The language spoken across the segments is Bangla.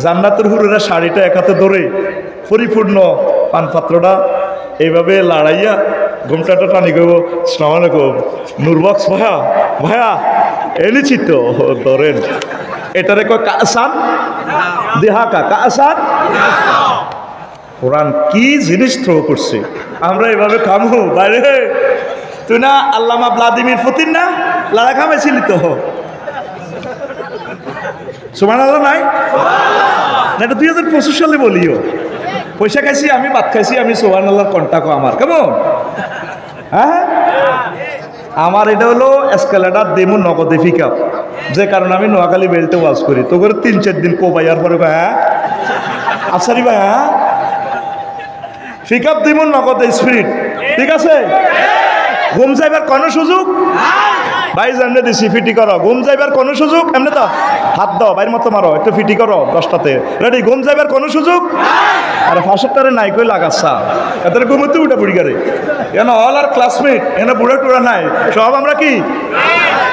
জান্নাতুল হুরেরা শাড়িটা এক হাতে ধরে পরিপূর্ণ পানপাত্রটা এইভাবে লড়াইয়া ঘুমটাটা টানি গো আসসালামু আলাইকুম নূরবক্স ভাইয়া ভাইয়া এনেছি তো ধরেন এটারে কয় কাসান দেহাকা কাসান। কোরআন কি জিনিস থ্রো করছে, আমরা এভাবে খামু বাইরে। তুই না আল্লামা ভ্লাদিমির পুতিন না লাড়া খামেছিলি তো, সুবহানাল্লাহ নাই না, এটা 2025 সালে বলিও। পয়সা খাইছি আমি, ভাত খাইছি আমি, সুবহানাল্লাহর কন্টাকো আমার কেমন। হ্যাঁ আমার এটা হলো এসকালেটার দেমু নগদে পিকআপ, যে কারণে আমি নোয়াখালী বেল্টে ওয়াজ করি। তো করে 3-4 দিন কোবাইয়ার পরে হ্যাঁ আফসারি ভাই হ্যাঁ পিকআপ দেমু নগদে স্পিরিট, ঠিক আছে। ঘুম যাইবার কোনো সুযোগ ভাই জানলে দিছি ফিটি করো, ঘুম যাইবার কোনো সুযোগ এমনি তো হাত দাও বাইর মতো মারো একটু ফিটি করো 10টাতে রেডি, ঘুম যাইবার কোনো সুযোগ। আরে 5টারে নাই কই লাগাচ্ছা এদের ঘুমোতে উঠে বুড়ি গাড়ি কেন অল আর ক্লাসমেট, এখানে বুড়া টুড়া নাই, সব আমরা কি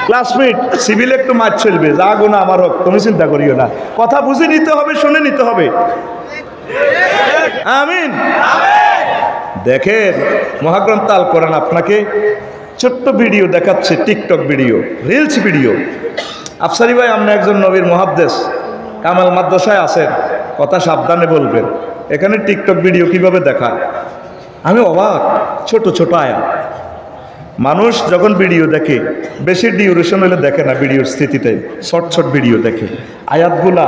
ক্লাসমেট। সিভিলে একটু মাছ চলবে, যা গুণা আমার হোক, তুমি চিন্তা করিও না। কথা বুঝে নিতে হবে, শুনে নিতে হবে। আমিন। দেখেন মহাগ্রন্থ আল কোরআন আপনাকে ছোট্ট ভিডিও দেখাচ্ছে, TikTok video, reels video. Afsari ভাই আপনি একজন নবীর মুহাদ্দিস, কামাল মাদ্রাসায় আছেন, কথা সাবধানে বলবেন। এখানে টিকটক ভিডিও কিভাবে দেখায় আমি অবাক। ছোট ছোট আয়াত, মানুষ যখন ভিডিও দেখে বেশি ডিউরেশন হলে দেখে না, ভিডিওর স্থিতিটাই শর্ট শর্ট ভিডিও দেখে। আয়াতগুলা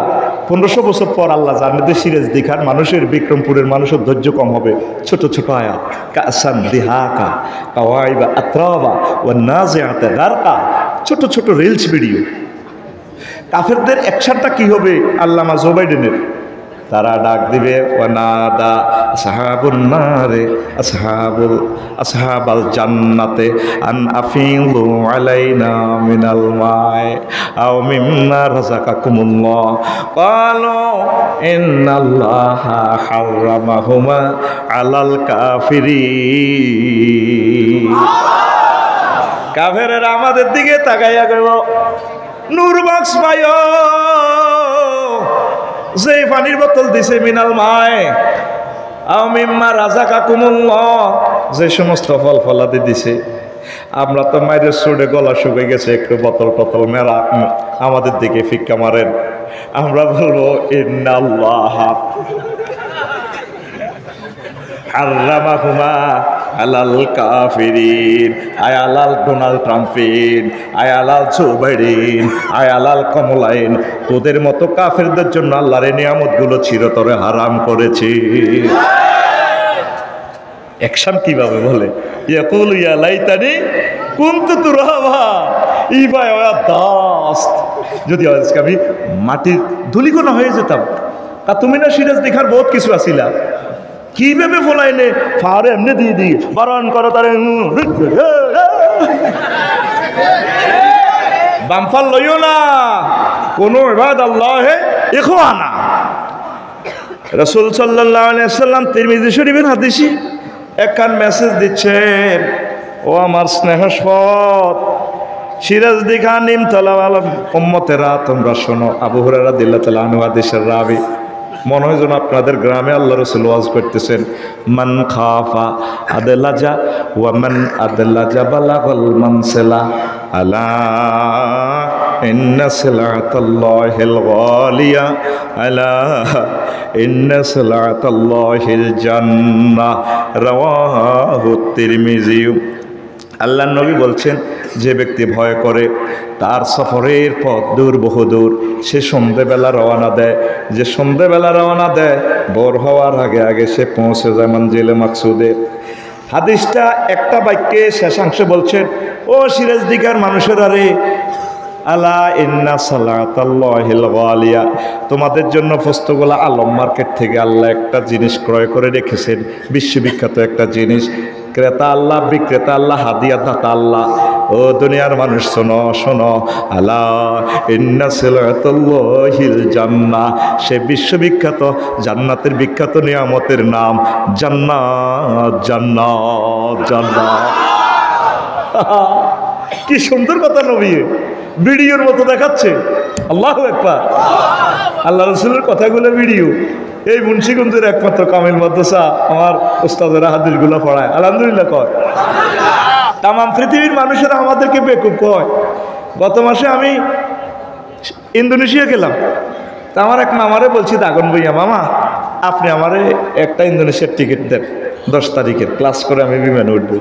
1500 বছর পর আল্লাহ জান্নাতে সিরাজ দেখার মানুষের, বিক্রমপুরের মানুষের ধৈর্য কম হবে। ছোট ছোট আয়াত, কাসান দিহাকা কাওয়াইবা আত্রাবা ওয়া নাজিআতা গারকা, ছোট ছোট রিলস ভিডিও। কাফেরদের অ্যাকশনটা কি হবে আল্লামা জো বাইডেনের, তারা ডাক দিবে ওয়ানাদা আসহাবুন নারে আসহাবাল জান্নাতে আন আফিলু আলাইনা মিনাল মাই আও মিম্মা রাযাকাকুমুল্লাহ ক্বালু ইন্নাল্লাহা হারামাহুমা আলাল কাফিরিন। কাফেররা আমাদের দিকে তাকাইয়া কইব নূর বক্স ভাইও যে পানির বোতল দিছে মিনাল মায় আও মিম্মা রাযাকাকুমুল্লাহ, যে সমস্ত ফল ফলাদি দিছে, আমরা তো মায়ের সুরে গলা শুকিয়ে গেছে, একটু বোতল টতল মেরা আমাদের দিকে ফিক্কা মারেন। আমরা বলবো ইন্নাল্লাহা হারামাহুমা আলাল কাফিরিন। আয় আলাল ডোনাল্ড ট্রাম্পিন, আয় আলাল জো বাইডেন, আয় আলাল কমলাইন, তোদের মতো কাফেরদের জন্য আল্লাহর নিয়ামতগুলো চিরতরে হারাম করেছে। অ্যাকশন কিভাবে বলে, ইয়াকুলু ইয়া লাইতানি কুনতু তুরাবা, ই ভাই ওয়া দাস, যদি আজকে আমি মাটির ধুলিকণা হয়ে যেতাম। তা তুমি না সিরাজ দেখার বহুত কিছু আসিলা, কিভাবে ফলাইলে ফারে এমনি দিয়ে দিয়ে বারণ করো তারে বামফাল লইও না, কোনো ইবাদ আল্লাহে ইখওয়ানা। রাসূল সাল্লাল্লাহু আলাইহি ওয়াসাল্লাম তিরমিজি শরীফের হাদিসে একখান মেসেজ দিচ্ছেন, ও আমার স্নেহস্পদ সিরাজদি খান নিমতলা আলম উম্মতেরা তোমরা শোনো। আবু হুরায়রা রাদিয়াল্লাহু তাআলা আনহু হাদিসের রাবি, মনে হয় যেন আপনাদের গ্রামে আল্লাহ রাসূল ওয়াজ করতেছেন। মান খাফা আদলাজা ওয়া মান আদলাজা বালাগাল মানসিলা আলা ইন্না সিলাতাল্লাহিল গালিয়া আলা ইন্না সিলাতাল্লাহিল জান্নাহ, রাওয়াহু তিরমিজি। আল্লাহর নবী বলছেন, যে ব্যক্তি ভয় করে তার সফরের পথ দূর বহুদূর, সে সন্ধ্যেবেলা রওনা দেয়, যে সন্ধ্যেবেলা রওনা দেয় ভোর হওয়ার আগে আগে সে পৌঁছে যায় মঞ্জিলে মাকসুদে। হাদিসটা একটা বাক্যে শেষাংশে বলছেন, ও সিরাজদিগার মানুষেরা রে, আলা ইন্না সালাতাল্লাহিল গালিয়া, তোমাদের জন্য পুস্তকগুলা আলম মার্কেট থেকে আল্লাহ একটা জিনিস ক্রয় করে রেখেছেন, বিশ্ববিখ্যাত একটা জিনিস। ক্রেতা আল্লাহ, বিক্রেতা আল্লাহ, হাদিয়া দাতা আল্লাহ। ও দুনিয়ার মানুষ শোনো শোনো, আলা ইন্না সিলাতাল্লাহিল জান্নাহ, সে বিশ্ববিখ্যাত জান্নাতের বিখ্যাত নিয়ামতের নাম জান্নাত, জান্নাত, জান্নাত। কি সুন্দর কথা নবী। ভিডিওর মতো দেখাচ্ছে। আল্লাহু আকবার। আল্লাহ রসুলের কথাগুলো ভিডিও। এই মুন্সিগঞ্জের একমাত্র কামিল মাদ্রাসা আমার ওস্তাদেরা হাদিসগুলো পড়ায়, আলহামদুলিল্লাহ কয়। তাম পৃথিবীর মানুষেরা আমাদেরকে বেকুব কয়। গত মাসে আমি ইন্দোনেশিয়া গেলাম, তা আমার এক মামারে বলছি, দাগন ভাইয়া মামা আপনি আমারে একটা ইন্দোনেশিয়ার টিকিট দেন, 10 তারিখের ক্লাস করে আমি বিমানে উঠবো,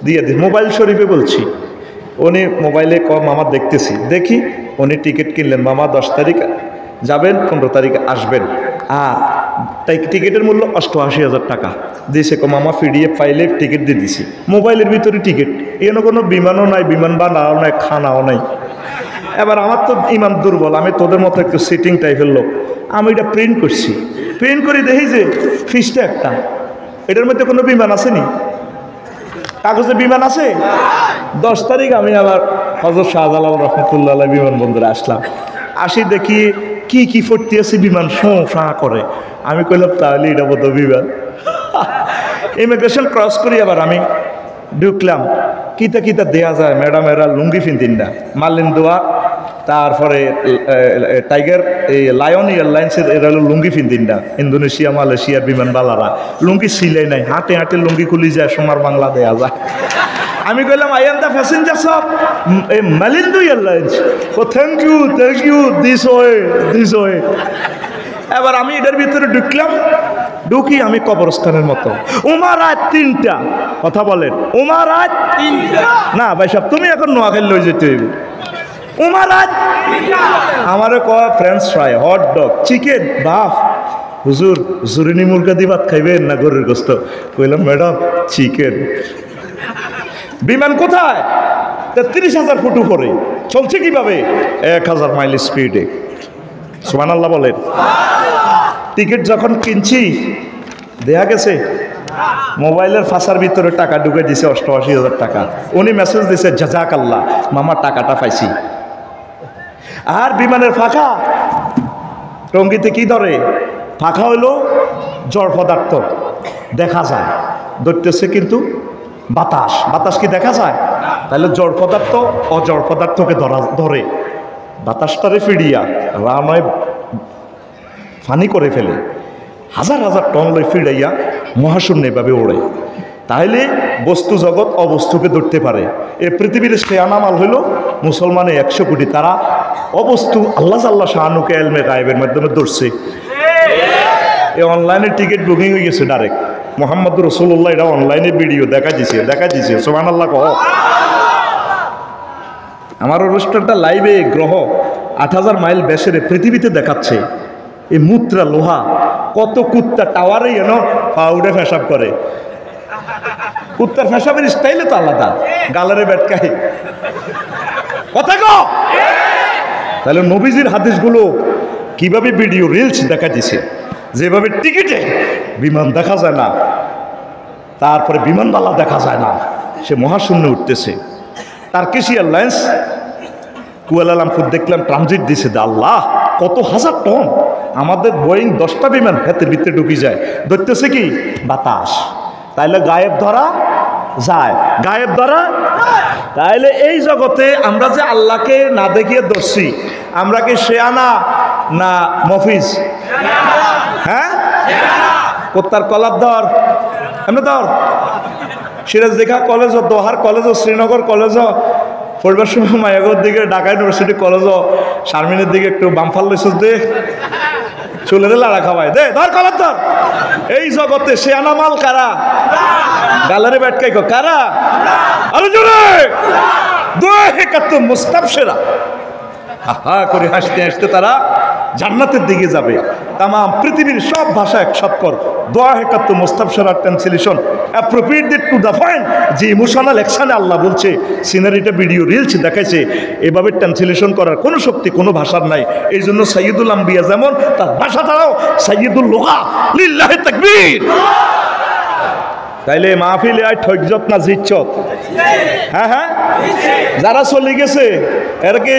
দিয়ে দিন। মোবাইল শরীফে বলছি, উনি মোবাইলে মামা দেখতেছি, দেখি উনি টিকিট কিনলেন, মামা 10 তারিখ যাবেন, 15 তারিখে আসবেন। আর তাই টিকিটের মূল্য 88,000 টাকা দিয়েছে। মামা পিডিএফ ফাইলে টিকিট দিয়ে দিছি, মোবাইলের ভিতরে টিকিট। এখানে কোনো বিমানও নাই, বিমান বানাও নাই, খানাও নাই। এবার আমার তো ইমান দুর্বল, আমি তোদের মতো একটু সিটিং টাইপের লোক, আমি এটা প্রিন্ট করছি। প্রিন্ট করে দেখি যে ফিসটা একটা, এটার মধ্যে কোনো বিমান আসেনি, কাগজে বিমান আছে। 10 তারিখ আমি আবার হযরত শাহজালাল রহমতুল্লাহ বিমানবন্দরে আসলাম। আসি দেখি কি কি ফুটতে আছে, বিমান শোঁ করে। আমি কইলাম তাহলে এটা বোধ বিমান। ইমিগ্রেশন ক্রস করি আবার আমি ঢুকলাম, কিতা কিতা দেয়া যায়, ম্যাডাম এরা লুঙ্গি ফিনতিন না, মার্লিন দোয়া, তারপরে টাইগার এই লায়ন এয়ারলাইন্সের এরা হলো লুঙ্গি ফিনতিন না। ইন্দোনেশিয়া মালয়েশিয়ার বিমানবালারা লুঙ্গি সিলাই নাই, হাঁটে হাঁটে লুঙ্গি খুলি যায়, সোনার বাংলা দেয়া যায়। আমি কইলাম I am the passengers of Malindo Airlines. ও থ্যাংক ইউ দিস ওয়ে। এবার আমি এটার ভিতরে ঢুকলাম, ঢুকি আমি কবরস্থানের মতো। উমার রাত 3টা, কথা বলেন, উমার রাত 3টা না ভাই সাহেব, তুমি এখন নোয়াখালী লই যেতে হইব। উমার রাত 3টা আমারে কয় French fry, hot dog, chicken, বাফ। হুজুর জুরিনি মুরগা দিয়ে ভাত খাইবেন না গরুর গোস্ত? কইলাম ম্যাডাম চিকেন। বিমান কোথায়? 33,000 ফুট উপরে, চলছে কিভাবে? 1000 মাইল স্পিডে। সুবহানাল্লাহ বলেন। টিকিট যখন কিনছি দেখা গেছে মোবাইলের ফাঁসার ভিতরে টাকা ঢুকে দিছে 88,000 টাকা। উনি মেসেজ দিছে জাযাকাল্লাহ মামা, টাকাটা পাইছি। আর বিমানের ফাঁকা টঙ্গিতে কি ধরে? ফাঁকা হইল জড় পদার্থ, দেখা যায়, ধরতেছে কিন্তু বাতাস। বাতাস কি দেখা যায়? তাহলে জড় পদার্থ অজড় পদার্থকে ধরে, বাতাসটারে ফিরিয়া রানয় ফানি করে ফেলে, হাজার হাজার টন লই ফিরাইয়া মহাশূন্য এভাবে ওড়ে। তাহলে বস্তু জগৎ অবস্তুকে ধরতে পারে। এই পৃথিবীর শেয়ানামাল হইল মুসলমানের 100 কোটি, তারা অবস্তু আল্লাহ আল্লাহ শাহানুকে এলমে গায়েবের মাধ্যমে ধরছে। এই অনলাইনে টিকিট বুকিং হয়ে গেছে ডাইরেক্ট। মোহাম্মদ রসুল্লাহ এটা অনলাইনে ভিডিও দেখা দিছে। সুবহানাল্লাহ কহ। আমার অনুষ্ঠানটা লাইভে গ্রহ 8,000 মাইল বেসের পৃথিবীতে দেখাচ্ছে। এই মুদ্রা লোহা, কত কুত্তা টাওয়ারে এনো পাউডে ফেসাব করে। কুত্তার ফেসাবের স্টাইলে তো আলাদা, গালারে ব্যাটকাই কথা কো। তাহলে নবীজির হাদিসগুলো কিভাবে ভিডিও রিলস দেখা দিছে, যেভাবে টিকিটে বিমান দেখা যায় না, তারপরে বিমানবালা দেখা যায় না, সে মহাশূন্যে উঠতেছে। টার্কিশ এয়ারলাইন্স কুয়ালালামপুর দেখলাম ট্রানজিট দিছে। আল্লাহ কত হাজার টন, আমাদের বোয়িং 10টা বিমান হাতের ভিতরে ঢুকি যায়, ধরতেছে কি বাতাস। তাইলে গায়েব ধরা যায়, গায়েব ধরা। তাইলে এই জগতে আমরা যে আল্লাহকে না দেখিয়ে ধরছি, আমরা কি শেয়ানা না মফিজ? হ্যাঁ, কোত্তার কলার ধর, এমনি ধর। সিরাজ দেখা কলেজ, দোহার কলেজ, শ্রীনগর কলেজ, পরিবার সময় মায়াগর দিকে, ঢাকা ইউনিভার্সিটি কলেজ, শারমিনের দিকে একটু বামফাল লেসুস দে, চুলের লাড়া খাওয়ায় দে, ধর কলার ধর। এই জগতে শেয়ানা মাল কারা? গালারে ব্যাটকাই কারা? আরো জোরে দোয়া হেকাত মুস্তাবশিরা, হা করে হাসতে হাসতে তারা জান্নাতের দিকে যাবে। তাম পৃথিবীর সব ভাষা একসাথ কর। দোয়া হেকাত মুস্তাবশিরা translation appropriated to the point. যে ইমোশনাল অ্যাকশনে আল্লাহ বলছে, সিনারিটা ভিডিও রিলস দেখাইছে, এভাবে ট্রান্সলেশন করার কোনো শক্তি কোনো ভাষার নাই। এই জন্য সাইয়্যিদুল আম্বিয়া যেমন, তার ভাষা দ্বারাও সাইয়্যিদুল লুগা, লিল্লাহি তাকবীর। তাইলে মাহফিলে আয় ঠকজত না জিতছত? হ্যাঁ হ্যাঁ, যারা চলে গেছে এর কি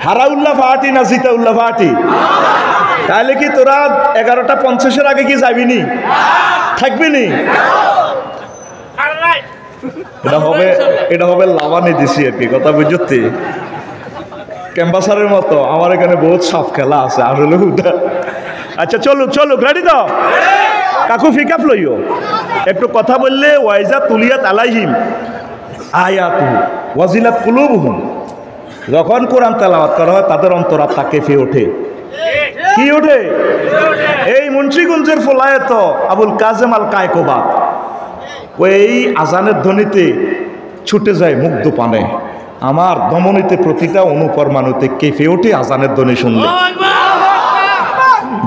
হারাউল্লাহ পার্টি না জিতাউল্লাহ পার্টি? তাহলে কি তোরা 11:50 আগে কি যাবিনি, থাকবিনি? এটা হবে লাভানি দিছি আর কি, কথা বুঝতে। ক্যাম্পাসারের মতো আমার এখানে বহুত সাফ খেলা আছে আসলে। আচ্ছা চলুক রেডি তো কাকু ফিকাপ লইও একটু কথা বললে ওয়াইজা তুলিয়াত আলাইহিম আয়াতু ওয়াজিলাত কুলুবুহুম। যখন কোরআন তেলাওয়াত করা হয় তাদের অন্তরাত্মা কেঁপে ওঠে। কি ওঠে? এই মুন্সিগঞ্জের ফলায় তো আবুল কাজেম আল কায়কোবাদ ওই আজানের ধ্বনিতে ছুটে যায় মুগ্ধ পানে। আমার ধমনীতে প্রতিটা অনুপরমাণুতে কেঁপে ওঠে আজানের ধ্বনি শুনলে।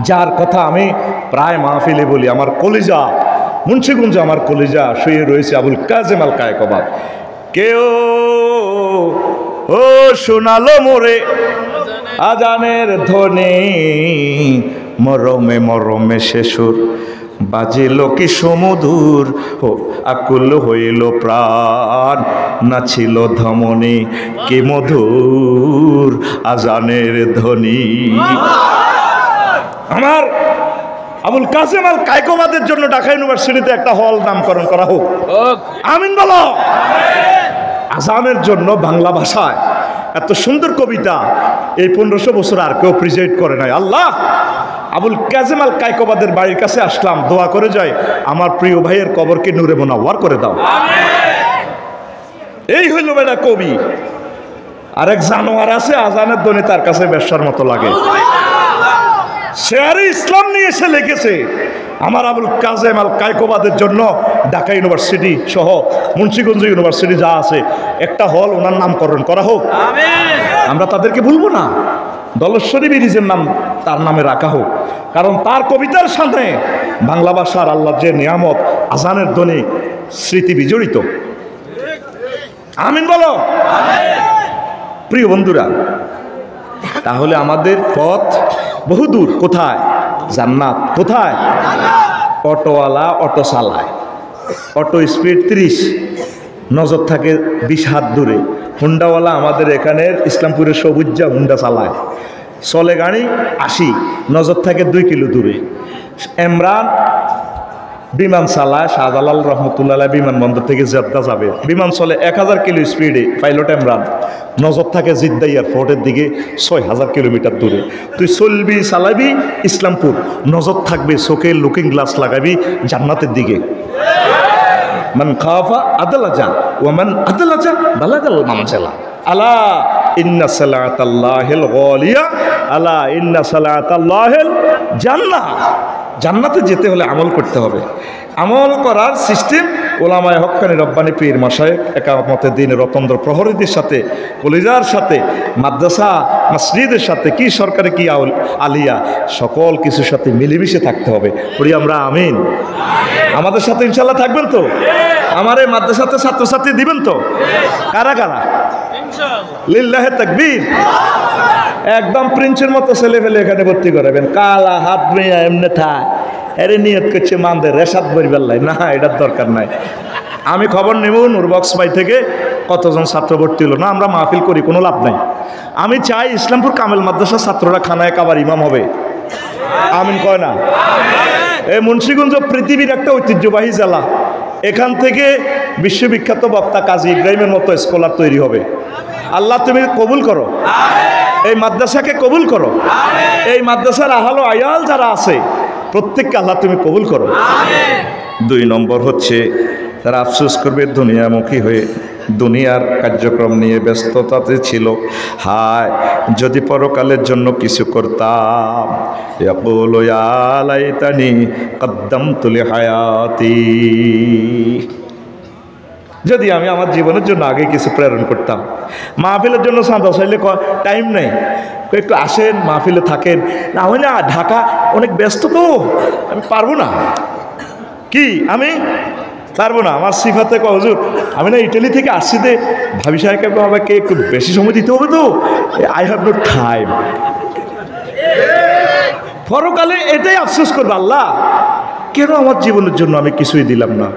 যার কথা আমি প্রায় মাহফিলে বলি, আমার কলিজা মুন্সিগঞ্জে আমার কলিজা শুয়ে রয়েছে আবুল কাজেম আল কায়কোবাদ। কেউ ও শোনালো মোরে আজানের ধ্বনি, মরমে মরমে শেষুর বাজিল কি সমুদূর, আকুল হইল প্রাণ নাছিল ধমনী, কি মধুর আজানের ধ্বনি। আমার আবুল কাসেম আল কায়কোবাদের জন্য ঢাকা ইউনিভার্সিটিতে একটা হল নামকরণ করা হোক। আমিন বলো। আজানের জন্য বাংলা ভাষায় এত সুন্দর কবিতা এই 1500 বছর আর কেউ প্রিজাইড করে নাই। আল্লাহ, আবুল কাসেম আল কায়কোবাদের বাড়ির কাছে আসলাম, দোয়া করে যাই আমার প্রিয় ভাইয়ের কবরকে নূরে মুনাওয়ার করে দাও। এই হইল বেটা কবি। আরেক জানোয়ার আছে আজানের ধ্বনি তার কাছে ব্যবসার মতো লাগে। শেয়ারে ইসলাম নিয়ে এসে লিখেছে আমার আবুল কাসেম আল কায়কোবাদের জন্য ঢাকা ইউনিভার্সিটি সহ মুন্সিগঞ্জ ইউনিভার্সিটি যা আছে একটা হল ওনার নামকরণ করা হোক। আমরা তাদেরকে ভুলবো না। দলেশ্বরী ব্রিজের নাম তার নামে রাখা হোক, কারণ তার কবিতার সাথে বাংলা ভাষার আল্লাহর যে নিয়ামত আজানের ধ্বনি স্মৃতি বিজড়িত। আমিন বলো। প্রিয় বন্ধুরা, তাহলে আমাদের পথ বহুদূর। কোথায়? জান্নাত। কোথায়? অটোওয়ালা অটো চালায়, অটো স্পিড 30, নজর থাকে 20 হাত দূরে। হুন্ডাওয়ালা আমাদের এখানের ইসলামপুরের সবুজা হুন্ডা চালায়, চলে গাড়ি 80, নজর থাকে 2 কিলো দূরে। ইমরান বিমান চালায়, শাহজালাল রহমতুল্লাহ বিমানবন্দর থেকে জেদ্দা যাবে, বিমান চলে 1000 কিলো স্পিডে। পাইলট ইমরান, নজর থাকে জিদ্দা এয়ারপোর্টের দিকে 6000 কিলোমিটার দূরে। তুই চলবি চালাবি ইসলামপুর, নজর থাকবে চোখে লুকিং গ্লাস লাগাবি জান্নাতের দিকে। মান খাফা আদালাজা ওয়া মান আদালাজা বালাগাল মানজিলা। আলা ইন্না সালাতাল্লাহিল গালিয়া, আলা ইন্না সালাতাল্লাহিল জান্নাহ। জান্নাতে যেতে হলে আমল করতে হবে। আমল করার সিস্টেম ওলামায়ে হক্কানি রব্বানি পীর মাশায়েখ একামতে দিন রতন্দ্র প্রহরীদের সাথে, কলিজার সাথে, মাদ্রাসা মসজিদের সাথে, কি সরকারি কি আলিয়া, সকল কিছুর সাথে মিলেমিশে থাকতে হবে। পড়ি আমরা আমিন। আমাদের সাথে ইনশাল্লাহ থাকবেন তো? আমার এই মাদ্রাসাতে ছাত্রছাত্রী দিবেন তো? কারা কারা? লিল্লাহে তাকবীর। একদম প্রিন্সের মতো ছেলে ফেলে এখানে ভর্তি করাবেন। কালা হাত মেয়ে এমনি থাক, এর নিয়ত করছে মানদের রেশাদ বরিবাল্লাই না, এটার দরকার নাই। আমি খবর নেব নুরবক্স ভাই থেকে কতজন ছাত্র ভর্তি হলো না। আমরা মাহফিল করি, কোনো লাভ নাই। আমি চাই ইসলামপুর কামেল মাদ্রাসার ছাত্ররা খানায় কাবার ইমাম হবে। আমিন কয় না? এই মুন্সিগঞ্জ পৃথিবীর একটা ঐতিহ্যবাহী জেলা। এখান থেকে বিশ্ববিখ্যাত বক্তা কাজী ইব্রাহিমের মতো স্কলার তৈরি হবে। আল্লাহ তুমি কবুল করো, এই মাদ্রাসাকে কবুল করো। এই মাদ্রাসার আহালো আয়াল যারা আছে প্রত্যেককে আল্লাহ তুমি কবুল করো। 2 নম্বর হচ্ছে তারা আফসোস করবে দুনিয়ামুখী হয়ে, দুনিয়ার কার্যক্রম নিয়ে ব্যস্ততাতে ছিল। হায় যদি পরকালের জন্য কিছু করতাম। ইয়াকুলু ইয়া লাইতানি কদ্দামতু লিহায়াতি। যদি আমি আমার জীবনের জন্য আগে কিছু প্রেরণ করতাম। মাহফিলের জন্য চাঁদা চাইলে টাইম নেই, একটু আসেন মাহফিলে থাকেন। না হয় না, ঢাকা অনেক ব্যস্ত তো, আমি পারবো না। কি আমি পারবো না? আমার সিফাতে কয় হুজুর আমি না ইটালি থেকে আসছি, দে ভাবি সাহেবকে আমাকে একটু বেশি সময় দিতে হবে তো, আই হ্যাভ নো টাইম। পরকালে এটাই আফসোস করবো, আল্লাহ কেন আমার জীবনের জন্য আমি কিছুই দিলাম না,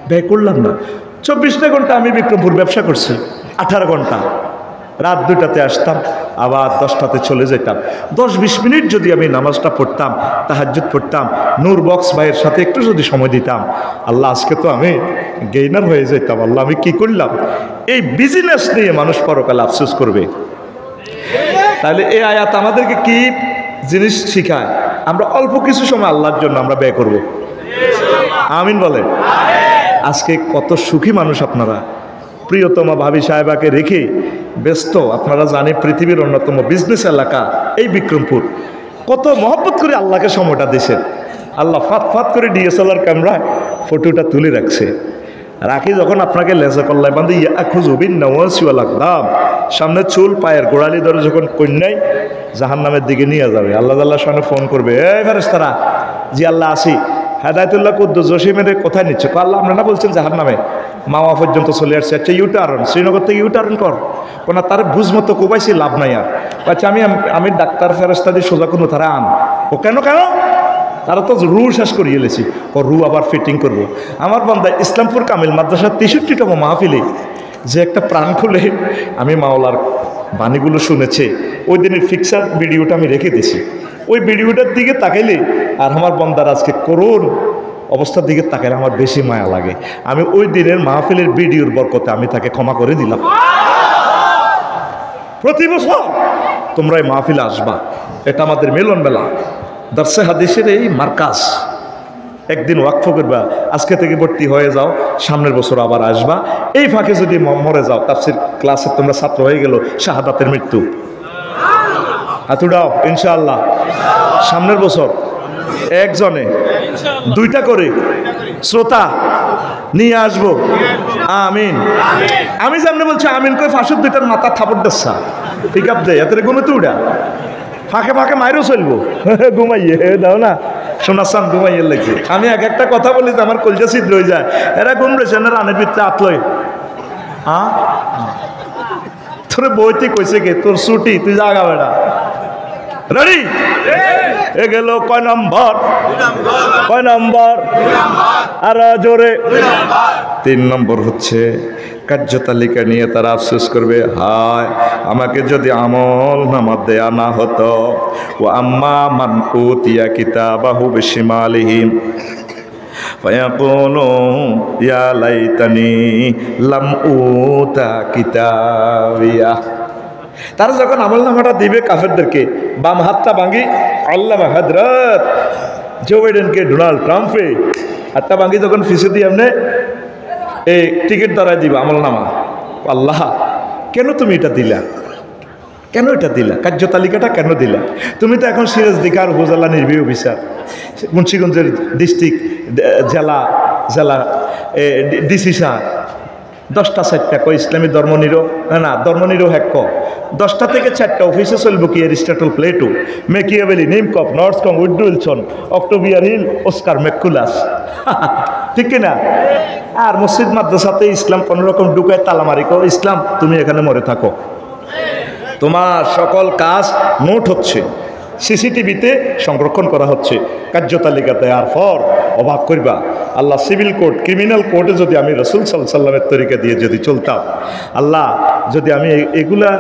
ব্যয় করলাম না। 24টা ঘন্টা আমি বিক্রমপুর ব্যবসা করছি, 18 ঘন্টা। রাত 2টাতে আসতাম, আবার 10টাতে চলে যেতাম। 10-20 মিনিট যদি আমি নামাজটা পড়তাম, তাহাজ্জুদ পড়তাম, নূর বক্স ভাইয়ের সাথে একটু যদি সময় দিতাম, আল্লাহ আজকে তো আমি গেইনার হয়ে যেতাম। আল্লাহ আমি কি করলাম? এই বিজনেস নিয়ে মানুষ পরকালে আফসোস করবে। তাহলে এই আয়াত আমাদেরকে কি জিনিস শিখায়? আমরা অল্প কিছু সময় আল্লাহর জন্য আমরা ব্যয় করব। আমিন বলেন। আজকে কত সুখী মানুষ আপনারা, প্রিয়তমা ভাবি সাহেবাকে রেখে ব্যস্ত। আপনারা জানেন পৃথিবীর অন্যতম বিজনেস এলাকা এই বিক্রমপুর, কত মহব্বত করে আল্লাহকে সময়টা দিয়েছেন। আল্লাহ ফাত ফাত করে ডিএসএলআর ক্যামেরায় ফটোটা তুলে রাখছে। রাখি যখন আপনাকে লেজা কল্লায় বান্ধে খুঁজবিন নওয়াল সামনে চুল পায়ের গোড়ালি ধরে যখন কন্যাই জাহান নামের দিকে নিয়ে যাবে, আল্লাহ আল্লাহর সামনে ফোন করবে, এই ফেরেশতারা, জি আল্লাহ আসি, হেদায়তুল্লাহ কুদ্দুস জসিমের কোথায় নিচ্ছে? আল্লাহ আপনারা বলছেন জাহান নামে, মাওয়া পর্যন্ত চলে আসছে, আচ্ছা ইউটার্ন, শ্রীনগর থেকে ইউটার্ন কর। কোনা তার বুঝ মতো কোবাইছি, লাভ নাই আর। আচ্ছা আমি ডাক্তার ফেরেশতা দিয়ে সোজা কোনো তারা আন। ও কেন কেন? তারা তো রু শেষ করিয়ে এলেছি, ও রু আবার ফিটিং করবো। আমার বান্দা ইসলামপুর কামিল মাদ্রাসার 63তম মাহফিলে যে একটা প্রাণ খুলে আমি মাওলার বাণীগুলো শুনেছে, ওই দিনের ফিক্সার ভিডিওটা আমি রেখে দিছি। ওই ভিডিওটার দিকে তাকাইলে আর আমার বান্দার আজকে করুণ অবস্থার দিকে তাকাইলে আমার বেশি মায়া লাগে। আমি ওই দিনের মাহফিলের ভিডিওর বরকতে আমি তাকে ক্ষমা করে দিলাম। প্রতি বছর তোমরা এই মাহফিলে আসবা, এটা আমাদের মিলন মেলা, দর্শে হাদিসের এই মার্কাজ। একদিন ওয়াকফ করবা, আজকে থেকে ভর্তি হয়ে যাও, সামনের বছর আবার আসবা। এই ফাঁকে যদি মরে যাও, তাফসীর ক্লাসে তোমরা ছাত্র হয়ে গেল, শাহাদাতের মৃত্যু। হাত উঠাও ইনশাআল্লাহ। সামনের বছর একজনে 2টা করে শ্রোতা নিয়ে আসবো। আমিন। আমি সামনে বলছি আমিন কই ফাঁসুর 2টার মাথা থাপড় দিচ্ছা, ঠিক আছে এত গুমে উড়া ফাঁকে ফাঁকে মাইরও চলবো। ঘুমাইয়ে দাও না, শোনাচ্ছান ঘুমাইয়ে লাগছে। আমি এক একটা কথা বলি তো আমার কলজা ছিদ্র হয়ে যায়। এরা ঘুম রয়েছে না, রানের ভিতরে আতলয়। হ্যাঁ তোর বইতে কইছে কে তোর ছুটি, তুই জাগা বেড়া। রেডি? এ গেল কয় নম্বর? কয় নম্বর? আর জোরে 3 নম্বর হচ্ছে কার্যতালিকা নিয়ে তারা আফসোস করবে, হায় আমাকে যদি আমল নামা দেয়া না হতো। ও আম্মা মান উতিয়া কিতাবাহু বিশিমালিহি ফায়াকুলু ইয়া লাইতানি লাম উতা কিতাবিয়া। তারা যখন আমল নামাটা দিবে কাফেরদেরকে, বাম হাতটা ভাঙি আল্লামা হযরত জো বাইডেনকে, ডোনাল্ড ট্রাম্পে হাতটা ভাঙি যখন ফিসে দিয়ে এমনি এই টিকিট ধরায় দিবা আমল নামা। আল্লাহ কেন তুমি এটা দিলা? কেন এটা দিলা? কার্যতালিকাটা কেন দিলা? তুমি তো এখন সিরাজদিঘার উপজেলা নির্বাহী অফিসার, মুন্সিগঞ্জের ডিস্ট্রিক্ট জেলা ডিসি সাহেব, 10টা 4টা কয় ইসলামী ধর্মনিরো না ধর্মনিরো হ্যাক 10টা থেকে 4টা অফিসে চলবো কি এরিস্টটল, প্লেটো, মেকিয়াভেলি, নিমকপ, নর্থকং, Wood Wilson, Octavia Hill, Oscar ম্যাকুলাস, ঠিক কিনা? আর মসজিদ মাদ্রাসাতে ইসলাম কোনো রকম ঢুকায় তালামারি করো, ইসলাম তুমি এখানে মরে থাকো। তোমার সকল কাজ নোট হচ্ছে, সিসিটিভিতে সংরক্ষণ করা হচ্ছে, কার্যতালিকাতে। আর পর অবাক করবা, আল্লাহ সিভিল কোর্ট, ক্রিমিনাল কোর্টে যদি আমি রাসূল সাল্লাল্লাহু আলাইহি ওয়াসাল্লামের তরিকা দিয়ে যদি চলতাম, আল্লাহ যদি আমি এগুলা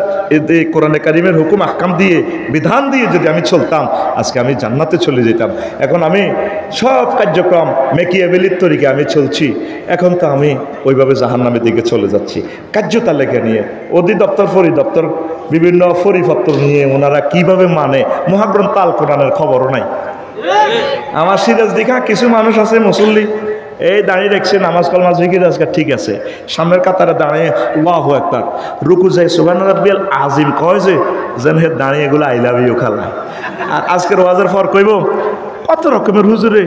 কোরআনে কারিমের হুকুম আহকাম দিয়ে বিধান দিয়ে যদি আমি চলতাম, আজকে আমি জান্নাতে চলে যেতাম। এখন আমি সব কার্যক্রম মেকিয়াভেলির তরিকা আমি চলছি, এখন তো আমি ওইভাবে জাহান্নামের দিকে চলে যাচ্ছি। কার্যতালিকা নিয়ে অধিদপ্তর পরিদপ্তর বিভিন্ন পরিপত্র নিয়ে ওনারা কিভাবে মানে মহাগ্রন্থ আল কোরআনের খবরও নাই। আমার সিরাজদিঘা কিছু মানুষ আছে মুসল্লি, এই দাঁড়িয়ে দেখছে নামাজ কালমাজ জিকির আজকে ঠিক আছে, সামনের কাতারে দাঁড়িয়ে আল্লাহু আকবার রুকু যায় সুবহান রাব্বিয়াল আজিম কয় যে যেন হে দাঁড়িয়ে এগুলো আই লাভ ইউ খালায়। আর আজকের ওয়াজের পর কইব কত রকমের হুজুরে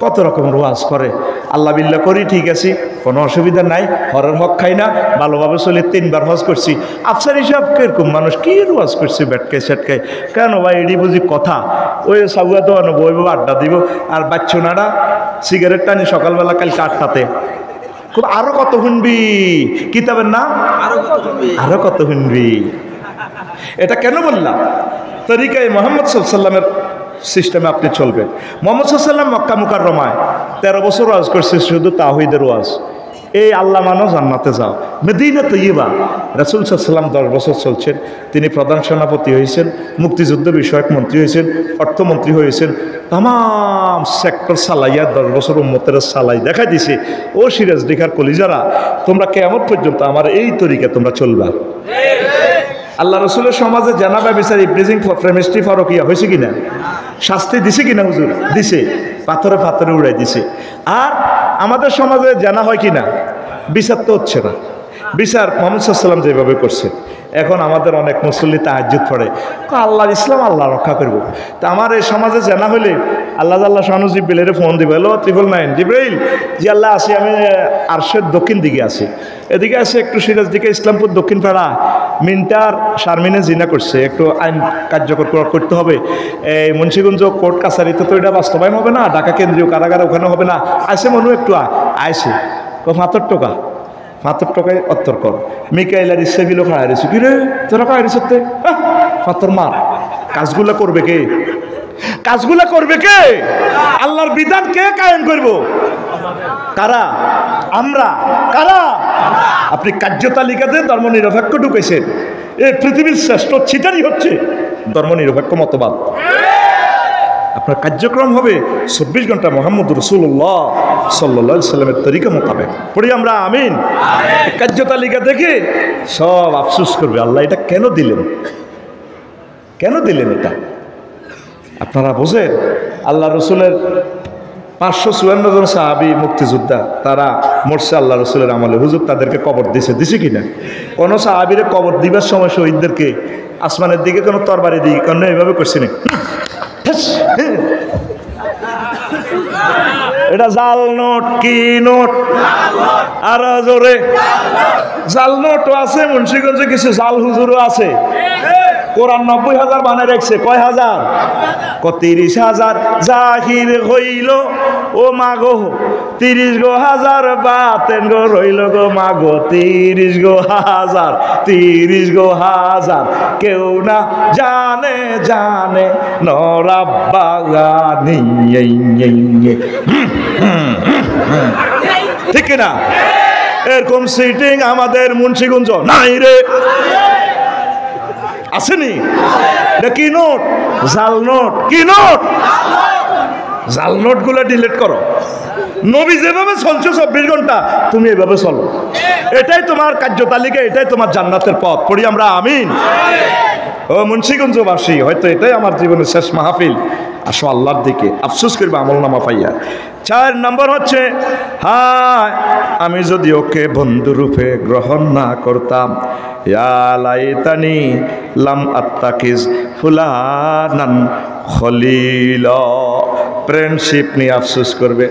কত রকমের ওয়াজ করে, আল্লাহ বিল্লাহ করি ঠিক আছে, কোনো অসুবিধা নাই, হরের হক খাই না, ভালোভাবে চলে 3বার হজ করছি। আফসার হিসাব কিরকম মানুষ কি ওয়াজ করছে ব্যাটকাই সেটকাই, কেন ভাই এডি বুঝি কথা, ওই সাগুয়া তো আনবো ওইভাবে আড্ডা দিব। আর বাচ্চনারা সিগারেট টানি সকালবেলা কালকে 8টাতে, খুব আরো কত শুনবি কিতাবের নাম, আরো কত শুনবি। এটা কেন বললাম? তরিকায় মুহাম্মদ সাল্লাল্লাহু আলাইহি ওয়াসাল্লামের সিস্টেমে আপনি চলবেন। মুহাম্মদ সাল্লাল্লাহু আলাইহি ওয়াসাল্লাম মক্কা মুকাররমায় 13 বছর ওয়াজ করছে, শুধু তাওহীদের ওয়াজ। এই আল্লাহ মানো জান্নাতে যাও। মদিনা তৈয়বা রাসূল সাল্লাল্লাহু আলাইহি ওয়াসাল্লাম 10 বছর চলছেন, তিনি প্রধান সেনাপতি হয়েছেন, মুক্তিযুদ্ধ বিষয়ক মন্ত্রী হয়েছেন, অর্থমন্ত্রী হয়েছেন, তাম সেক্টর চালাইয়া 10 বছর উম্মতের চালাই দেখা দিছে। ও সিরাজদিঘার কলিজারা, তোমরা কিয়ামত পর্যন্ত আমার এই তরিকা তোমরা চলবা। আল্লাহ রসুলের সমাজে জানাবা বিচার ইব্রিজিং প্রেমিস্ট্রি ফরকিয়া হয়েছে কিনা? শাস্তি দিছে কিনা হুজুর? দিছে, পাথরে পাথরে উড়াই দিছে। আর আমাদের সমাজে জানা হয় কিনা? বিচার তো হচ্ছে না। বিচার মুহাম্মদ সাল্লাল্লাহু আলাইহি ওয়াসাল্লাম যেভাবে করছে। এখন আমাদের অনেক মুসল্লি তাহাজ্জুদ পড়ে, আল্লাহর ইসলাম আল্লাহ রক্ষা করবো। তা আমার এই সমাজে জানা হইলে আল্লাহ আল্লাহ শানু জিব্রাইলের ফোন দিবে, হ্যালো 999 জিব্রাইল, জি আল্লাহ আছি, আমি আরশের দক্ষিণ দিকে আছি, এদিকে আছে একটু সিরাজ দিকে ইসলামপুর দক্ষিণ পাড়া মিন্টার শারমিনে জিনা করছে, একটু আইন কার্যকর করতে হবে। এই মুন্সিগঞ্জ কোর্ট কাছারিতে তো এটা বাস্তবায়ন হবে না, ঢাকা কেন্দ্রীয় কারাগারে ওখানে হবে না, আসে মনু একটু আইসে 5 টাকা 5 টাকায় অত্তর কর। মিকাইলার ইসেবিল খায় রেছি, কি রে তোরা খায় রেছ? পাথর মার। কাজগুলা করবে কে? কাজগুলা করবে কে? আল্লাহর বিধান কে কায়েম করব? কারা? আমরা। কারা? আপনি কার্যতালিকাতে ধর্ম নিরপেক্ষ ঢুকেছেন। এই পৃথিবীর শ্রেষ্ঠ ছিটারি হচ্ছে ধর্ম নিরপেক্ষ মতবাদ। আপনার কার্যক্রম হবে 24 ঘন্টা মুহাম্মদ রাসূলুল্লাহ সাল্লাল্লাহু আলাইহি সাল্লামের তরিকা মোতাবেক। পড়ি আমরা আমিন। কার্যতালিকা দেখে সব আফসোস করবে, আল্লাহ এটা কেন দিলেন? কেন দিলেন এটা? আপনারা বোঝেন, আল্লাহ রসুলের 554 জন সাহাবী মুক্তিযোদ্ধা, তারা মরছে আল্লাহ রসুলের আমলে। হুজুর তাদেরকে কবর দিছে কিনা? কোন সাহাবীরে কবর দিবার সময় শহীদদেরকে আসমানের দিকে কোনো তরবারি দিই কেন এইভাবে করছে না? এটা জাল নোট। কি নোট? আর জোরে জাল নোটও আছে, মুন্সিগঞ্জে কিছু জাল হুজুরও আছে। কোরআন 90,000 বানায় রাখছে। কয় হাজার? 30,000 জাহির হইল ও মাগো 30 গো হাজার, বাতেন গো রইল গো মাগো 30 গো হাজার, 30 গো হাজার, কেউ না জানে জানে নরাব্বাগানি। ঠিক না? এরকম সিটিং আমাদের মুন্সিগঞ্জ নাই রে, আসেনি? কি নোট? জাল নোট। কি নোট? জাল নোট গুলো ডিলিট করো। নবী যেভাবে চলছে 24 ঘন্টা তুমি এভাবে চলো, এটাই তোমার কার্যতালিকা, এটাই তোমার জান্নাতের পথ। পড়ি আমরা আমিন। ও মুন্সিগঞ্জবাসী, হয়তো এটাই আমার জীবনের শেষ মাহফিল। আসো আল্লাহর দিকে, আফসোস করবে আমল নামা পাইয়া। 4 নম্বর হচ্ছে, হায় আমি যদি ওকে বন্ধুরূপে গ্রহণ না করতাম, ইয়া লাইতানি লাম আত্তাকিজ ফুলানান খলিলা। ফ্রেন্ডশিপ নিয়ে আফসোস করবে।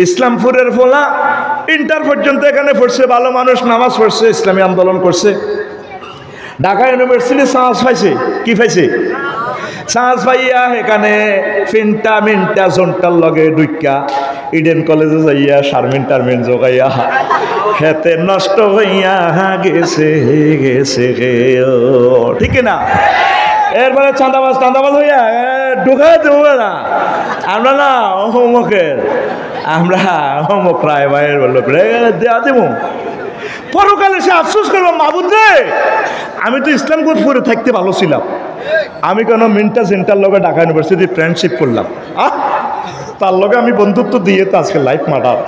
ইসলামপুরের ফোলা ইন্টার পর্যন্ত এখানে পড়ছে, ভালো মানুষ, নামাজ পড়ছে, ইসলামী আন্দোলন করছে। ঢাকা ইউনিভার্সিটি চান্স পাইছে। কি পাইছে? চান্স পাইয়া এখানে ফিনটা মিনটা জোনটার লগে ডুইকা ইডেন কলেজে যাইয়া শারমিন টারমিন জোগাইয়া হেতে নষ্ট হইয়া গেছে গেছে গে। ঠিক না? এরপরে চাঁদাবাজ হইয়া ঢুকাই দেবো না আমরা, না হোমওয়ার্কের আমরা হোমওয়ার্ক রায় ভাইয়ের বললো দেওয়া দেবো। পরকালে সে আফসোস করবো, মাহবুদ রে আমি তো ইসলামপুর পরে থাকতে ভালো ছিলাম, আমি কেন মিন্টা সেন্টার লগে ঢাকা ইউনিভার্সিটি ফ্রেন্ডশিপ করলাম, তার লগে আমি বন্ধুত্ব দিয়ে তো আজকে লাইফ মাটার।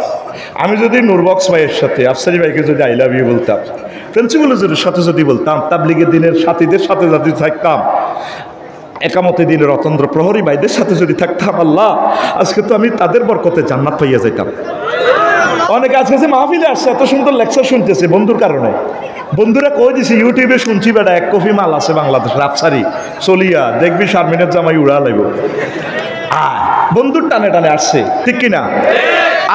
আমি যদি নুরবক্স ভাইয়ের সাথে আফসারি ভাইকে যদি আই লাভ ইউ বলতাম, প্রিন্সিপালের সাথে যদি বলতাম, তাবলিগের দিনের সাথীদের সাথে যদি থাকতাম, একামতে দিনের রতন্দ্র প্রহরী ভাইদের সাথে যদি থাকতাম, আল্লাহ আজকে তো আমি তাদের বরকতে জান্নাত পাইয়া যাইতাম। অনেকে আজকে মাহফিলে আসছে, এত সুন্দর লেকচার শুনতেছে বন্ধুর কারণে। বন্ধুরা কই দিছে, ইউটিউবে শুনছি বেটা 1 কপি মাল আছে বাংলাদেশের আফসারি চলিয়া, দেখবি শারমিনের জামাই উড়া লাগব। বন্ধুর টানে টানে আসছে, ঠিক কিনা?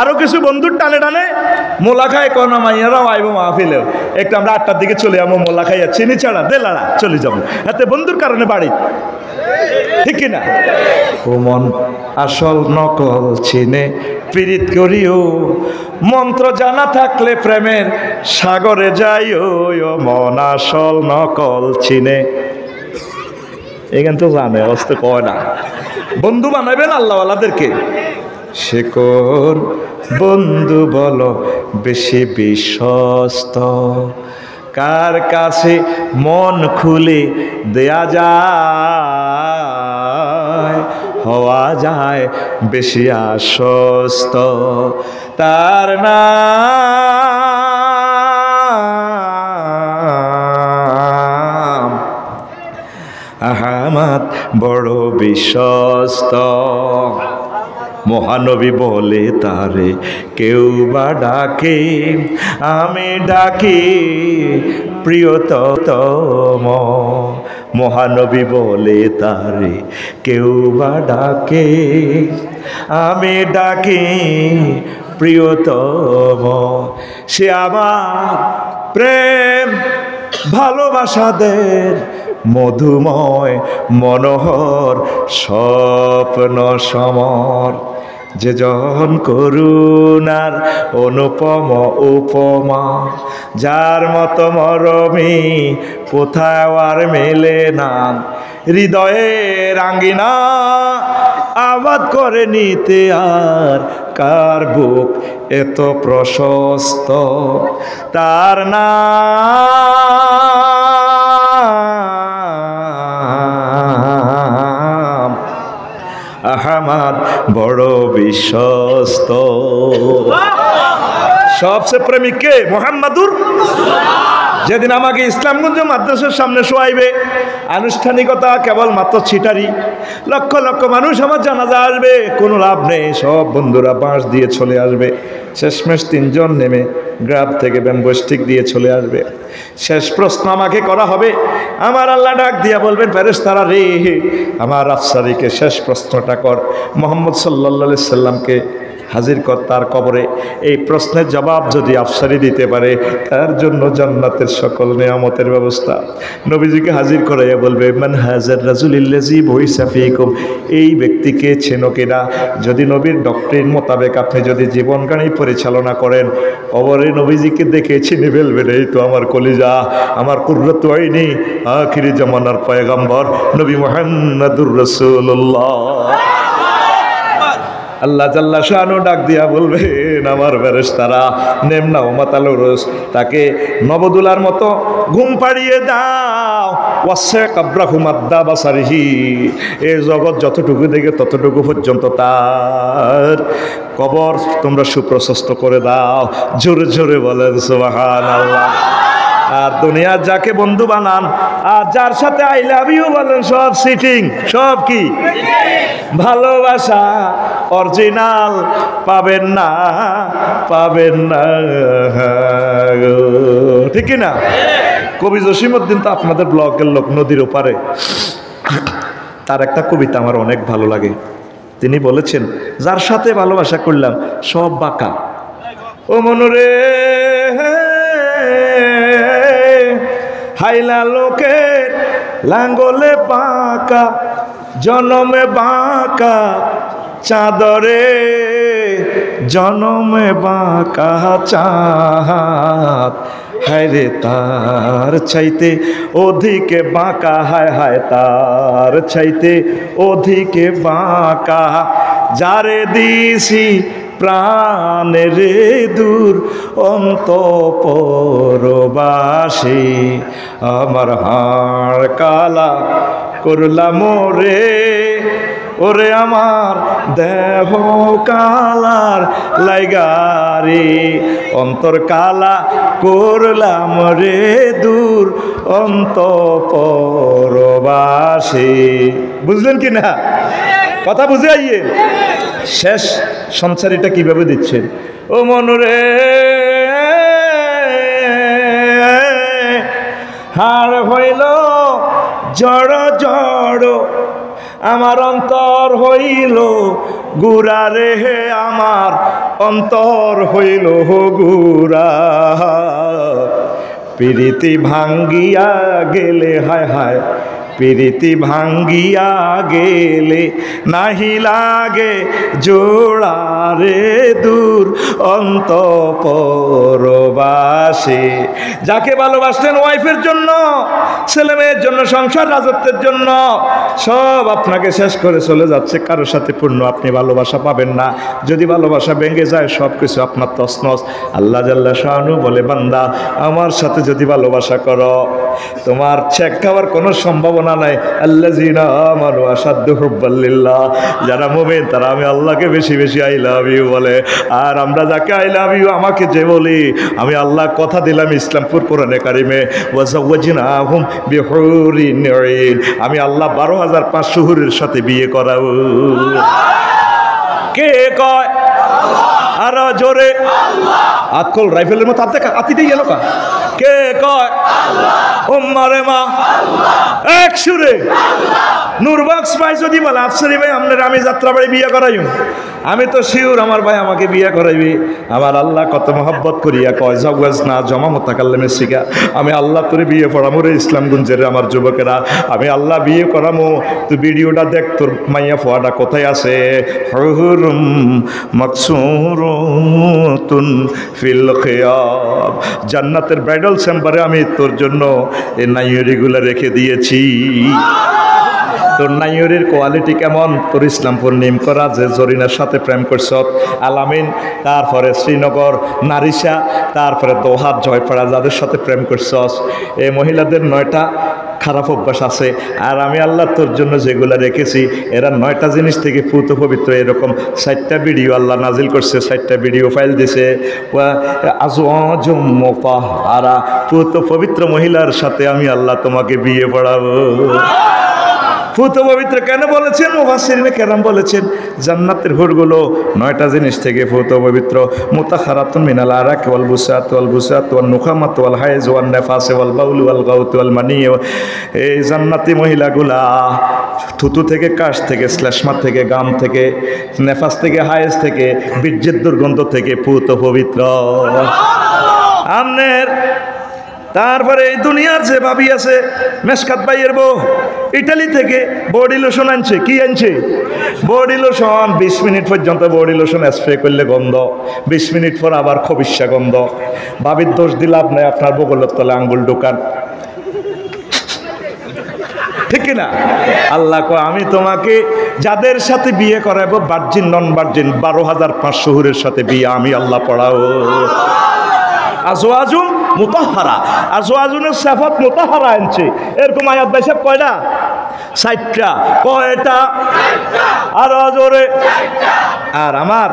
আরো কিছু বন্ধুর টানে টানে মোলা খায় কনা মাইয়ারাও আইব মাহফিলেও, একটু আমরা 8টার দিকে চলে যাবো, মোলা খাইয়া চিনি ছাড়া দেলাড়া চলে যাবো, এতে বন্ধুর কারণে বাড়ি, ঠিক কিনা? ও মন আসল নকল চিনে পীড়িত করিও, মন্ত্র জানা থাকলে প্রেমের সাগরে যাইও, ও মন আসল নকল চিনে। এখান তো জানে, অবস্থা কয় না। বন্ধু বানাবেন আল্লাহওয়ালাদেরকে। সে কোন বন্ধু বলো বেশি বিশ্বস্ত, কার কাছে মন খুলে দেয়া যায়, হওয়া যায় বেশি আশ্বস্ত, তার নাম বড় বিশ্বস্ত। মহানবী বলে তারে কেউ বা ডাকে, আমি ডাকি প্রিয়তম। মহানবী বলে তারে কেউ বা ডাকে, আমি ডাকি প্রিয়তম। সে আমার প্রেম ভালোবাসাদের মধুময় মনোহর স্বপ্ন সমর। যে জন করুণার অনুপম উপমা, যার মতো মরমী কোথাও আর মেলে না। হৃদয়ের আঙ্গিনা আবাদ করে নিতে আর কার বুক এত প্রশস্ত। তার নাম আহমদ, বড় বিশ্বস্ত। সবচেয়ে প্রেমিক কে? মুহাম্মাদুর। যেদিন আমাকে ইসলামগঞ্জ মাদ্রাসার সামনে শোয়াইবে, আনুষ্ঠানিকতা কেবল মাত্র ছিটারি। লক্ষ লক্ষ মানুষ আমার জানাজা আসবে, কোনো লাভ নেই। সব বন্ধুরা বাঁশ দিয়ে চলে আসবে। শেষমেশ 3 জন নেমে গ্রাম থেকে ব্যাম্বো স্টিক দিয়ে চলে আসবে। শেষ প্রশ্ন আমাকে করা হবে। আমার আল্লাহ ডাক দিয়া বলবেন, ফেরেশতারা রে, আমার আফসারিকে শেষ প্রশ্নটা কর। মুহাম্মদ সাল্লাল্লাহু আলাইহি সাল্লামকে হাজির কর তার কবরে। এই প্রশ্নের জবাব যদি আফসারি দিতে পারে, তার জন্য জান্নাতের সকল নিয়ামতের ব্যবস্থা। নবীজিকে হাজির করাইয়া বলবে, মান হাজার রাজুলিল্লাজি বইসা ফিকুম, এই ব্যক্তিকে চেনো কিনা? যদি নবীর ডক্টরিন মোতাবেক আপনি যদি জীবনকারী পরিচালনা করেন, কবরে নবীজিকে দেখে চিনে ফেলবেন, এই তো আমার কলিজা, আমার কুররাতু আইনি, আখিরি জামানার পয়গম্বর নবী মুহাম্মদুর রাসূলুল্লাহ। আল্লাহ জাল্লা শানু ডাক দিয়া বলবেন, আমার ফেরেশতারা নেমনা ওমাতালুরুস, তাকে নবদুলার মতো ঘুম পাড়িয়ে দাও। ওয়াসে কাবরাহু মাদ্দা বাসারিহি, এই জগৎ যতটুকু দেখে ততটুকু পর্যন্ত তার কবর তোমরা সুপ্রশস্ত করে দাও। জোরে জোরে বলেন সুবহানাল্লাহ। আর দুনিয়ার যাকে বন্ধু বানান আর যার সাথে আই লাভ ইউ বলেন, সব সিটিং, সব কি ভালোবাসা অরিজিনাল পাবেন না, পাবেন না, ঠিক না? কবি জসিমউদ্দিন তো আপনাদের ব্লকের লোক, নদীর ওপারে। তার একটা কবিতা আমার অনেক ভালো লাগে। তিনি বলেছেন, যার সাথে ভালোবাসা করলাম সব বাঁকা। ও মনরে হাইলা লোকের লাঙ্গলে বাঁকা, জনমে বাঁকা চাঁদরে, জনমে বাঁকা চাঁদ। হায় রে তার চাইতে ওদিকে বাঁকা, হায় হায় তার চাইতে ওদিকে বাঁকা। যারে দিছি প্রাণের দূর অন্তঃপরবাসী, আমার হাড় কালা করলাম রে, ওরে আমার দেহ কালার লাইগারে, অন্তর কালা করলাম রে দূর অন্তঃপরবাসী। বুঝলেন কি না? কথা বুঝে আইয়ে। শেষ সংসারীটা কিভাবে দিচ্ছেন? ও মনরে হাড় হইল জড় জড়, আমার অন্তর হইল গুড়া রে, আমার অন্তর হইল গুড়া। প্রীতি ভাঙ্গিয়া গেলে, হায় হায় প্রীতি ভাঙ্গিয়া গেলে, নাহি লাগে জোড়া রে দূর অন্তঃপরবাসী। যাকে ভালোবাসলেন ওয়াইফের জন্য, ছেলে মেয়ের জন্য, সংসার রাজত্বের জন্য, সব আপনাকে শেষ করে চলে যাচ্ছে। কারোর সাথে পূর্ণ আপনি ভালোবাসা পাবেন না। যদি ভালোবাসা ভেঙে যায়, সব কিছু আপনার তছনছ। আল্লাহ জাল্লা শানু বলে, বান্দা আমার সাথে যদি ভালোবাসা করো, তোমার ছেক খাওয়ার কোনো সম্ভাবনা না নাই, আল্লাযিনা আমানু আশাদ্দু হুব্বাল লিল্লাহ, যারা মুমিন তারা আমি আল্লাহকে বেশি বেশি আই লাভ ইউ বলে। আর আমরা যাকে আই লাভ ইউ আমাকে যে বলি, আমি আল্লাহ কথা দিলাম ইসলামপুর কোরআনে কারিমে, ওয়াজাওয়াজনাহুম বিহুরিন আইন, আমি আল্লাহ 12,500 হুরের সাথে বিয়ে করাবো। কে কয়? আর জোরে আতকল রাইফেলের মতো হাত দেখা আতিতেই গেল কা? কে কয়? ওম্মারে মা এক সুরে নূরবাক্স ভাই যদি বলে আফসারি ভাই আপনার আমি যাত্রাবাড়ি বিয়ে করাইম, আমি তো শিওর আমার ভাই আমাকে বিয়ে করাইবি। আমার আল্লাহ কত মহব্বত করিয়া কয় জাওয়াজ না জমা মোতাকাল্লামের শিখা, আমি আল্লাহ তোর বিয়ে পড়ামো রে ইসলামগঞ্জের আমার যুবকেরা, আমি আল্লাহ বিয়ে করামো। তুই ভিডিওটা দেখ, তোর মাইয়া ফোয়াটা কোথায় আছে? হুরুম মাকসুরুতুন ফিল খিয়াব, জান্নাতের ব্রাইডাল চেম্বারে আমি তোর জন্য এই নাইয়েরিগুলো রেখে দিয়েছি। তোর নাইয়ের কোয়ালিটি কেমন? তোর ইসলামপুর নিম করা যে জরিনার সাথে প্রেম করছ, আলামিন, তারপরে শ্রীনগর নারিশা, তারপরে দোহার জয়পাড়া যাদের সাথে প্রেম করছস, এই মহিলাদের 9টা খারাপ অভ্যাস আছে। আর আমি আল্লাহ তোর জন্য যেগুলো রেখেছি এরা 9টা জিনিস থেকে পুত পবিত্র। এরকম 4টা ভিডিও আল্লাহ নাজিল করছে, 4টা ভিডিও ফাইল দিছে। আজওয়াজুম মুতাহহারা, পুত পবিত্র মহিলার সাথে আমি আল্লাহ তোমাকে বিয়ে পড়াবো। পুত পবিত্র কেন বলেছেন? মুফাসসিরিনে কেরাম বলেছেন জান্নাতের হুরগুলো 9টা জিনিস থেকে পুত পবিত্র। মুতাহহারাতুন মিনাল আরাক ওয়াল বুসাত ওয়াল নুখামাত ওয়াল হাইজ ওয়ান নাফাস ওয়াল বাউল ওয়াল গাউত ওয়াল মানি। এই জান্নাতি মহিলাগুলা থুতু থেকে, কাশ থেকে, শ্লেষ্মা থেকে, গাম থেকে, নেফাস থেকে, হাইজ থেকে, বীর্যের দুর্গন্ধ থেকে পুত পবিত্র। আমনের তারপরে এই দুনিয়ার যে ভাবি আছে, মেশকাত ভাইয়ের বউ ইটালি থেকে বডি লোশন আনছে। কি আনছে? Body lotion. 20 মিনিট পর্যন্ত বডি লোশন স্প্রে করলে গন্ধ, 20 মিনিট পর আবার খবিসা গন্ধ। ভাবির দোষ দিলে আপনি আপনার বগলের তলে আঙ্গুল ঢোকান, ঠিক কিনা? আল্লাহ কয় আমি তোমাকে যাদের সাথে বিয়ে করাবো, ভার্জিন নন ভার্জিন 12,500 হুরের সাথে বিয়ে আমি আল্লাহ পড়াও। আজওয়াজুম মুতাহহারা, আজওয়াজুনের সিফাত মুতাহহারা আনছে। এরকম আয়াত ভাই সাহেব কয়টা? 4টা। কয়টা? আর জোরে। আর আমার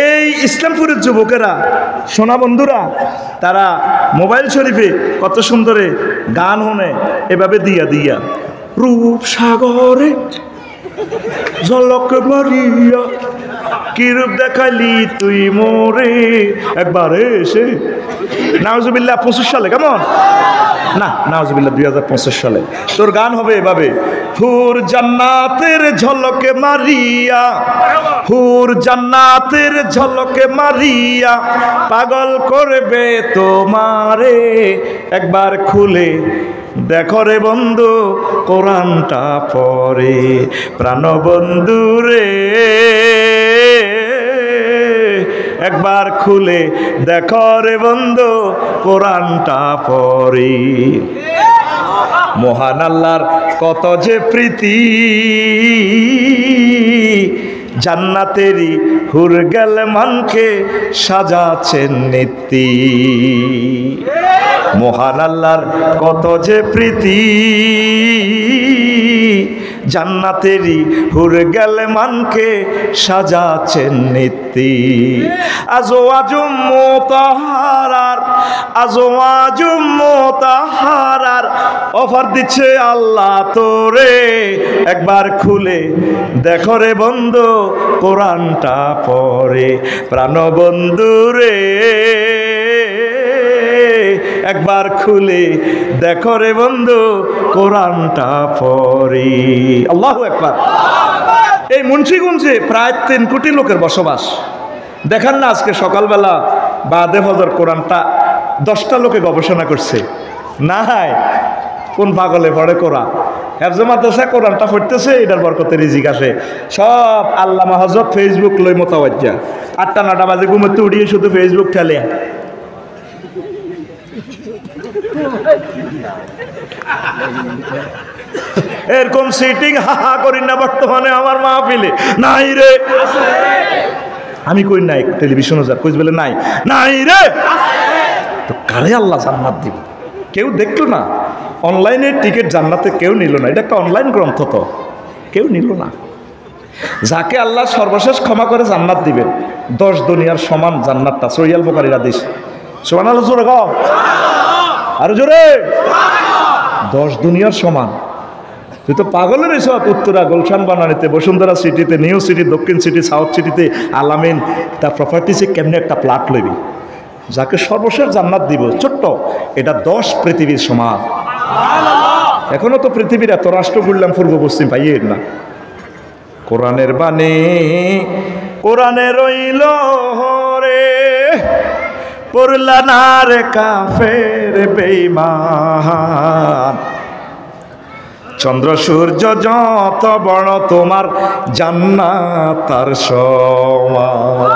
এই ইসলামপুরের যুবকেরা, সোনা বন্ধুরা, তারা মোবাইল শরীফে কত সুন্দরে গান শুনে, এভাবে দিয়া দিয়া রূপ সাগরে ঝলক মারিয়া কি রূপ দেখালি তুই মোরে একবার এসে। নাউজুবিল্লাহ 25 সালে কেমন? না, নাউজুবিল্লাহ 2025 সালে তোর গান হবে এভাবে, হুর জান্নাতের ঝলকে মারিয়া, হুর জান্নাতের ঝলকে মারিয়া পাগল করবে তোমারে, একবার খুলে দেখো রে বন্ধু কোরআনটা পড়ে, প্রাণ বন্ধু রে একবার খুলে দেখো রে বন্ধু কোরআনটা পড়ে। মহান আল্লাহর কত যে প্রীতি, জান্নাতেরই হুর গেল মানকে সাজাচ্ছেন নীতি। মহান আল্লাহর কত যে প্রীতি, জান্নাতেরই হুর গেল মানকে সাজাচ্ছেন নীতি। আজওয়াজুম মুতাহহারার, আজওয়াজুম মুতাহহারার অফার দিচ্ছে আল্লাহ তোরে, একবার খুলে দেখো রে বন্ধু কোরআনটা পড়ে, প্রাণ বন্ধু রে একবার খুলে দেখো রে বন্ধু কোরআনটা পড়ে। আল্লাহু আকবার। এই মুন্সিগঞ্জে প্রায় 3 কোটি লোকের বসবাস। দেখেন না আজকে সকালবেলা বাদে ফজর কোরআনটা 10টা লোকে গবেষণা করছে। না কোন পাগলে পড়ে কোরআন, হেফজে মাদ্রাসা কোরআনটা পড়তেছে, এটার বরকতে রিজিক আসে। সব আল্লামা হযরত ফেসবুক লই মোতাওয়াজ্জা। 8টা 9টা বাজে ঘুমোতে উঠিয়ে শুধু ফেসবুক ঠেলে। এরকম সিটিং হা করি না বর্তমানে আমার মাহফিলে নাই রে। আমি কই নাই, টেলিভিশনও যা কইস বলে নাই, নাই রে। তো কারে আল্লাহ জান্নাত দিব? কেউ দেখলো না, অনলাইনের টিকিট জান্নাতে কেউ নিল না, এটা একটা অনলাইন গ্রন্থ, তো কেউ নিল না। যাকে আল্লাহ সর্বশেষ ক্ষমা করে জান্নাত দিবেন, 10 দুনিয়ার সমান জান্নাতটা, সহিহ বুখারীর হাদিস। সুবহানাল্লাহ জোরে কও, আর জোরে, 10 দুনিয়ার সমান। তুই তো পাগলের এসব, উত্তরা, গুলশান বানানিতে, বসুন্ধরা সিটিতে, নিউ সিটি, দক্ষিণ সিটি, সাউথ সিটিতে, আলামিন, তার প্রপার্টিসে কেমনে একটা প্লাট লইবি? যাকে সর্বশেষ জান্নাত দিব, ছোট্ট, এটা 10 পৃথিবীর সমান। এখনো তো পৃথিবীর এত রাষ্ট্র ঘুরলাম, পূর্ব পশ্চিম পাইয়ে না। কোরআনের বাণী কোরআনে রইল রে, পড়লা না রে কাফের বেঈমান। চন্দ্র সূর্য যত বড় তোমার জান্নাত তার সমান।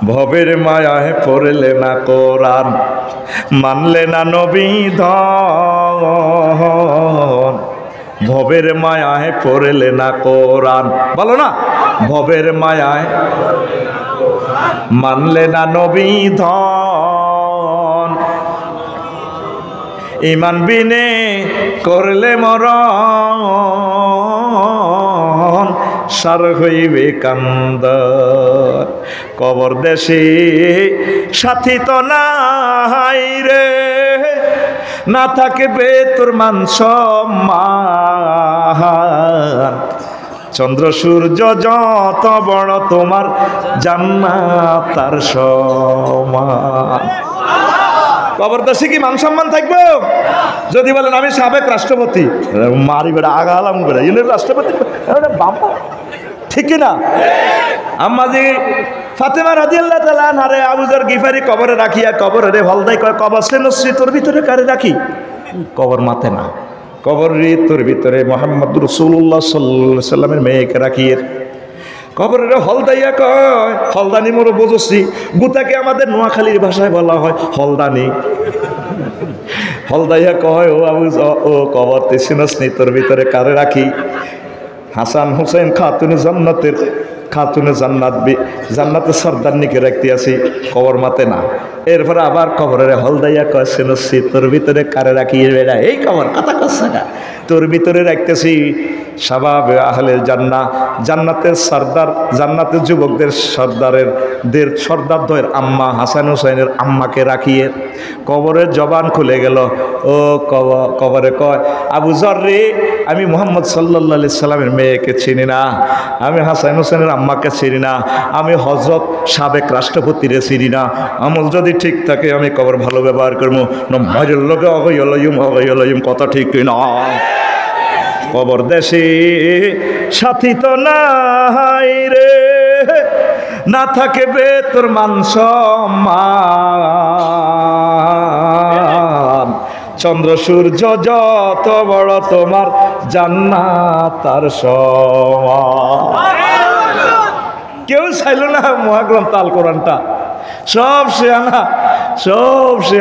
ভবের মায়ায় পড়লে না কোরআন, মানলে না নবী ধন। ভবের মায়ায় পড়লে না কোরআন, বলো না, ভবের মায়ায় মানলে না নবী ধন। ইমান বিনে করলে মরণ, সার হইবে কান্দ। কবর দেশে সাথী তো নাই রে, না থাকবে তোর মান সম্মান। চন্দ্র সূর্য যত বড় তোমার জান্নাত তার সমান। কবর দেশে কি মান সম্মান থাকবে? যদি বলেন আমি সাবেক রাষ্ট্রপতি, মারি বেড়া আগালাম বেড়া, ইউনিয়ন রাষ্ট্রপতি, ঠিক কিনা? আম্মাজি ফাতেমা রাদিয়াল্লাহু তাআলা আনহারে আবু যর গিফারি কবরে রাখিয়া, কবরে হলদাই কয়, কবর সেনসি তোর ভিতরে কারে রাখি? কবর মাথে না, কবর তোর ভিতরে মুহাম্মদ রাসূলুল্লাহ সাল্লাল্লাহু আলাইহি সাল্লামের মেয়েকে রাখিয়ে। কবরের হলদাইয়া কয়, হলদানি মোর বুঝছি, গুতাকে আমাদের নোয়াখালীর ভাষায় বলা হয় হলদানি। হলদাইয়া কয়, ও আবু ও কবর তেছিনস নি, তোর ভিতরে কারে রাখি? হাসান হুসেন খাতুনে জান্নাতের, খাতুনে জান্নাত, জান্নাতের সর্দারনিকে রাখতে আসি, কবর মাতে না। এরপরে আবার কবরের হলদাইয়া কয়, সেনসি তোর ভিতরে কারে রাখি? বেড়া এই কবর কথা কচ্ছে না, তোর ভিতরে রাখতেছি শাবাব আহলে জান্নাহ, জান্নাতের সর্দার, জান্নাতের যুবকদের সর্দারের সর্দারদের আম্মা হাসান হুসাইনের আম্মাকে রাখিয়ে। কবরের জবান খুলে গেল। ও কবরে কয়, আবু যর রে, আমি মুহাম্মদ সাল্লাল্লাহু আলাইহি সাল্লামের মেয়েকে চিনি না, আমি হাসান হুসাইনের আম্মাকে চিনি না, আমি হযরত সাবেক রাষ্ট্রপতিরে চিনি না। আমল যদি ঠিক থাকে আমি কবর ভালো ব্যবহার করবো, মায়ের লোকে অগয়লয়ুম, কথা ঠিক কিনা? কবর দেশে সাথী তো নাই রে, না থাকবে তোর মান সম্মান। চন্দ্র সূর্য যত বড় তোমার জান্নাত তার সমান। কেউ চাইল না মহাগ্রন্থ আল কোরআনটা, সব সে আনা, সব সে